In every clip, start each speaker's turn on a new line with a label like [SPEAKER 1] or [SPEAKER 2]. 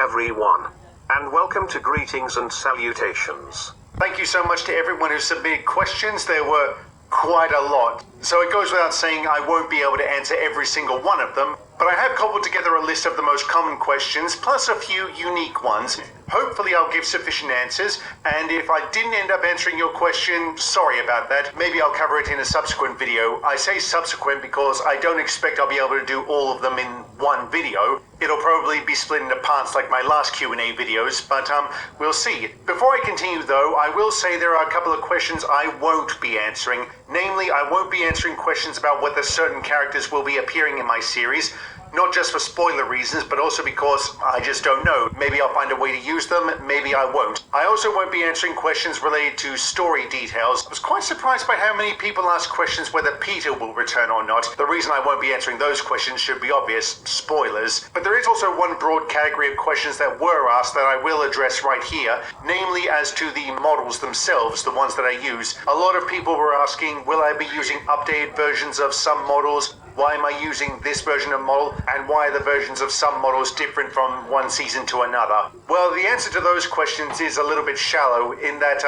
[SPEAKER 1] everyone, and welcome to Greetings and Salutations.
[SPEAKER 2] Thank you so much to everyone who submitted questions. There were quite a lot. So it goes without saying I won't be able to answer every single one of them, but I have cobbled together a list of the most common questions, plus a few unique ones. Hopefully I'll give sufficient answers, and if I didn't end up answering your question, sorry about that. Maybe I'll cover it in a subsequent video. I say subsequent because I don't expect I'll be able to do all of them in one video. It'll probably be split into parts like my last Q&A videos, but we'll see. Before I continue though, I will say there are a couple of questions I won't be answering. Namely, I won't be answering questions about whether certain characters will be appearing in my series. Not just for spoiler reasons, but also because I just don't know. Maybe I'll find a way to use them, maybe I won't. I also won't be answering questions related to story details. I was quite surprised by how many people ask questions whether Peter will return or not. The reason I won't be answering those questions should be obvious, spoilers. But there is also one broad category of questions that were asked that I will address right here, namely as to the models themselves, the ones that I use. A lot of people were asking, will I be using updated versions of some models? Why am I using this version of model, and why are the versions of some models different from one season to another? Well, the answer to those questions is a little bit shallow in that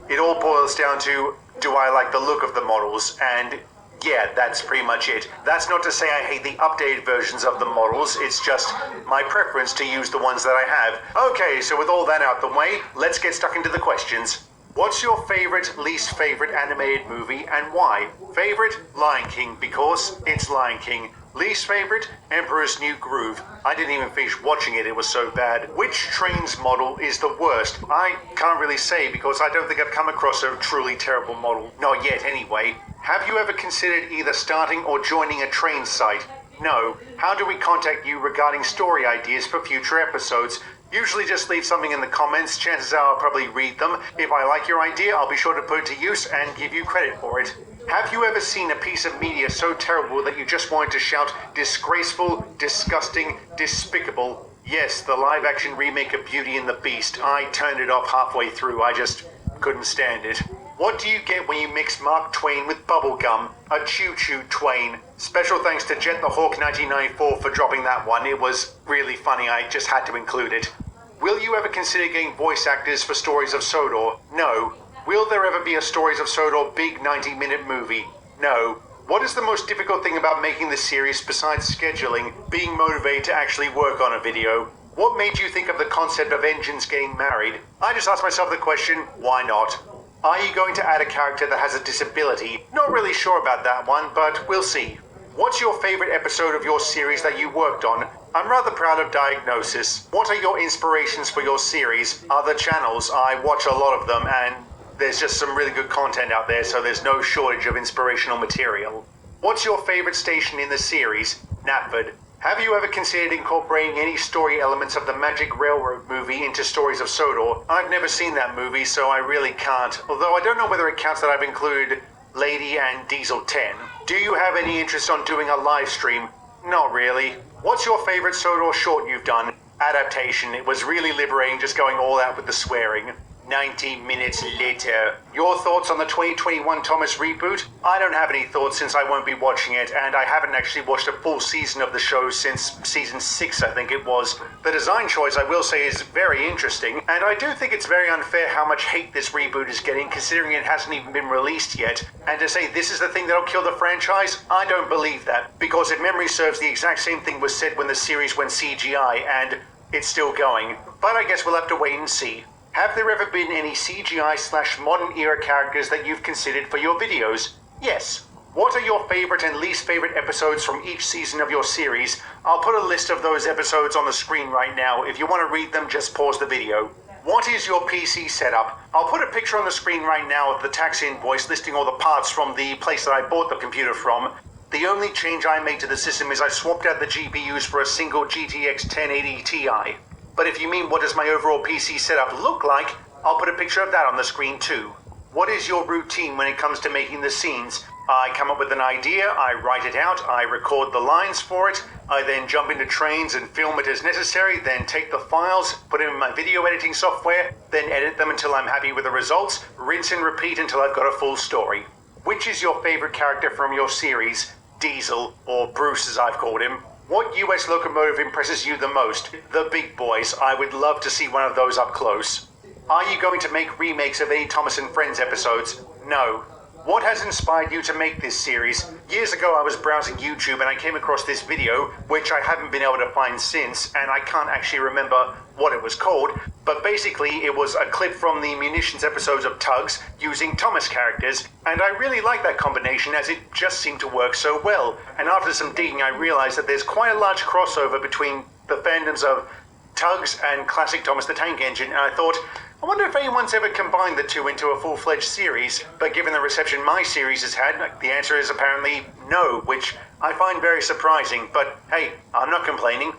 [SPEAKER 2] it all boils down to, do I like the look of the models? And yeah, that's pretty much it. That's not to say I hate the updated versions of the models, it's just my preference to use the ones that I have. Okay, so with all that out the way, let's get stuck into the questions. What's your favorite, least favorite animated movie and why? Favorite, Lion King, because it's Lion King. Least favorite, Emperor's New Groove. I didn't even finish watching it, it was so bad. Which trains model is the worst? I can't really say because I don't think I've come across a truly terrible model. Not yet anyway. Have you ever considered either starting or joining a train site? No. How do we contact you regarding story ideas for future episodes? Usually just leave something in the comments, chances are I'll probably read them. If I like your idea, I'll be sure to put it to use and give you credit for it. Have you ever seen a piece of media so terrible that you just wanted to shout, disgraceful, disgusting, despicable? Yes, the live-action remake of Beauty and the Beast. I turned it off halfway through, I just couldn't stand it. What do you get when you mix Mark Twain with bubblegum? A choo-choo Twain. Special thanks to Jet the Hawk 1994 for dropping that one. It was really funny, I just had to include it. Will you ever consider getting voice actors for Stories of Sodor? No. Will there ever be a Stories of Sodor big 90-minute movie? No. What is the most difficult thing about making this series besides scheduling, being motivated to actually work on a video? What made you think of the concept of engines getting married? I just asked myself the question, why not? Are you going to add a character that has a disability? Not really sure about that one, but we'll see. What's your favorite episode of your series that you worked on? I'm rather proud of Diagnosis. What are your inspirations for your series? Other channels, I watch a lot of them, and there's just some really good content out there, so there's no shortage of inspirational material. What's your favorite station in the series? Knapford. Have you ever considered incorporating any story elements of the Magic Railroad movie into Stories of Sodor? I've never seen that movie, so I really can't. Although I don't know whether it counts that I've included Lady and Diesel 10. Do you have any interest on doing a live stream? Not really. What's your favorite Sodor short you've done? Adaptation. It was really liberating just going all out with the swearing. 90 minutes later. Your thoughts on the 2021 Thomas reboot? I don't have any thoughts since I won't be watching it, and I haven't actually watched a full season of the show since season 6, I think it was. The design choice, I will say, is very interesting, and I do think it's very unfair how much hate this reboot is getting, considering it hasn't even been released yet. And to say this is the thing that'll kill the franchise, I don't believe that, because if memory serves, the exact same thing was said when the series went CGI, and it's still going. But I guess we'll have to wait and see. Have there ever been any CGI/modern era characters that you've considered for your videos? Yes. What are your favorite and least favorite episodes from each season of your series? I'll put a list of those episodes on the screen right now. If you want to read them, just pause the video. What is your PC setup? I'll put a picture on the screen right now of the tax invoice listing all the parts from the place that I bought the computer from. The only change I made to the system is I swapped out the GPUs for a single GTX 1080 Ti. But if you mean what does my overall PC setup look like, I'll put a picture of that on the screen too. What is your routine when it comes to making the scenes? I come up with an idea, I write it out, I record the lines for it, I then jump into trains and film it as necessary, then take the files, put them in my video editing software, then edit them until I'm happy with the results, rinse and repeat until I've got a full story. Which is your favorite character from your series? Diesel, or Bruce as I've called him. What US locomotive impresses you the most? The big boys. I would love to see one of those up close. Are you going to make remakes of any Thomas and Friends episodes? No. What has inspired you to make this series? Years ago I was browsing YouTube and I came across this video, which I haven't been able to find since, and I can't actually remember what it was called, but basically it was a clip from the Munitions episodes of Tugs using Thomas characters, and I really like that combination as it just seemed to work so well. And after some digging I realized that there's quite a large crossover between the fandoms of Tugs and classic Thomas the Tank Engine, and I thought, I wonder if anyone's ever combined the two into a full-fledged series, but given the reception my series has had, the answer is apparently no, which I find very surprising, but hey, I'm not complaining.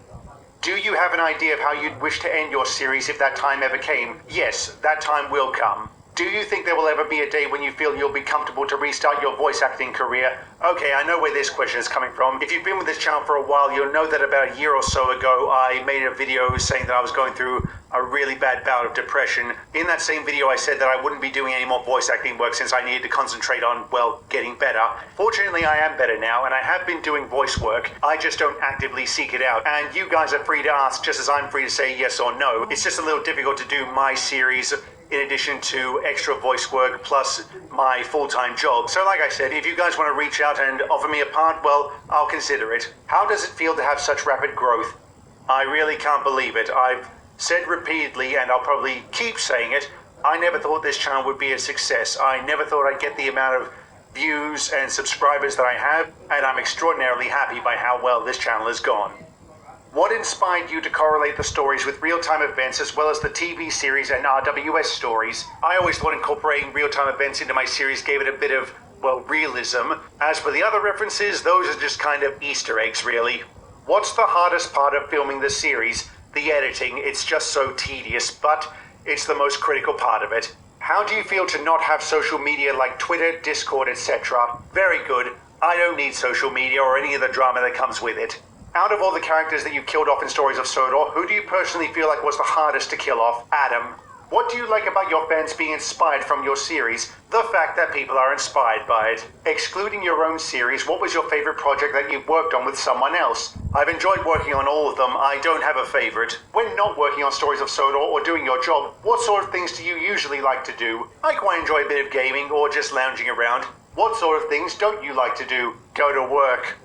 [SPEAKER 2] Do you have an idea of how you'd wish to end your series if that time ever came? Yes, that time will come. Do you think there will ever be a day when you feel you'll be comfortable to restart your voice acting career? Okay, I know where this question is coming from. If you've been with this channel for a while, you'll know that about a year or so ago, I made a video saying that I was going through a really bad bout of depression. In that same video, I said that I wouldn't be doing any more voice acting work since I needed to concentrate on, well, getting better. Fortunately, I am better now, and I have been doing voice work. I just don't actively seek it out. And you guys are free to ask, just as I'm free to say yes or no. It's just a little difficult to do my series in addition to extra voice work plus my full-time job. So like I said, if you guys want to reach out and offer me a part, well, I'll consider it. How does it feel to have such rapid growth? I really can't believe it. I've said repeatedly, and I'll probably keep saying it, I never thought this channel would be a success. I never thought I'd get the amount of views and subscribers that I have, and I'm extraordinarily happy by how well this channel has gone. What inspired you to correlate the stories with real-time events as well as the TV series and RWS stories? I always thought incorporating real-time events into my series gave it a bit of, well, realism. As for the other references, those are just kind of Easter eggs, really. What's the hardest part of filming the series? The editing. It's just so tedious, but it's the most critical part of it. How do you feel to not have social media like Twitter, Discord, etc.? Very good. I don't need social media or any of the drama that comes with it. Out of all the characters that you killed off in Stories of Sodor, who do you personally feel like was the hardest to kill off? Adam. What do you like about your fans being inspired from your series? The fact that people are inspired by it. Excluding your own series, what was your favorite project that you've worked on with someone else? I've enjoyed working on all of them. I don't have a favorite. When not working on Stories of Sodor or doing your job, what sort of things do you usually like to do? I quite enjoy a bit of gaming or just lounging around. What sort of things don't you like to do? Go to work.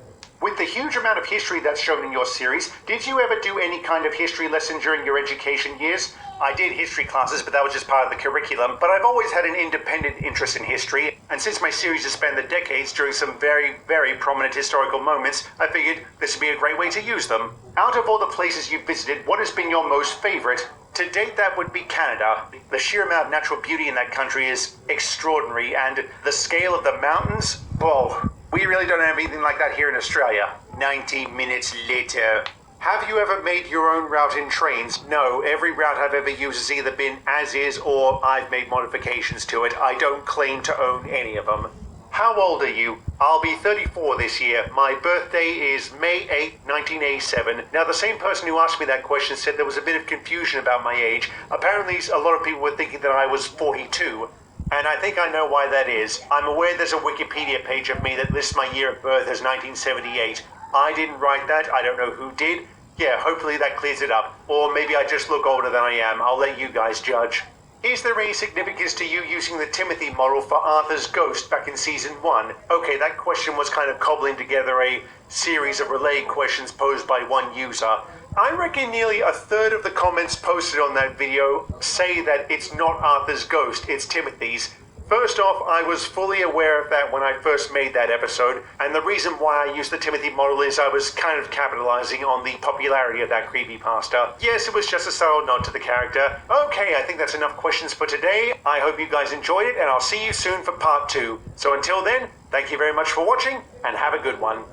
[SPEAKER 2] With the huge amount of history that's shown in your series, did you ever do any kind of history lesson during your education years? I did history classes, but that was just part of the curriculum, but I've always had an independent interest in history, and since my series has spanned the decades during some very, very prominent historical moments, I figured this would be a great way to use them. Out of all the places you've visited, what has been your most favorite? To date, that would be Canada. The sheer amount of natural beauty in that country is extraordinary, and the scale of the mountains, whoa. We really don't have anything like that here in Australia. 90 minutes later. Have you ever made your own route in trains? No, every route I've ever used has either been as is or I've made modifications to it. I don't claim to own any of them. How old are you? I'll be 34 this year. My birthday is May 8, 1987. Now, the same person who asked me that question said there was a bit of confusion about my age. Apparently, a lot of people were thinking that I was 42. And I think I know why that is. I'm aware there's a Wikipedia page of me that lists my year of birth as 1978. I didn't write that. I don't know who did. Yeah, hopefully that clears it up. Or maybe I just look older than I am. I'll let you guys judge. Is there any significance to you using the Timothy model for Arthur's ghost back in season 1? Okay, that question was kind of cobbling together a series of related questions posed by one user. I reckon nearly a third of the comments posted on that video say that it's not Arthur's ghost, it's Timothy's. First off, I was fully aware of that when I first made that episode, and the reason why I used the Timothy model is I was kind of capitalizing on the popularity of that creepypasta. Yes, it was just a subtle nod to the character. Okay, I think that's enough questions for today. I hope you guys enjoyed it, and I'll see you soon for part 2. So until then, thank you very much for watching, and have a good one.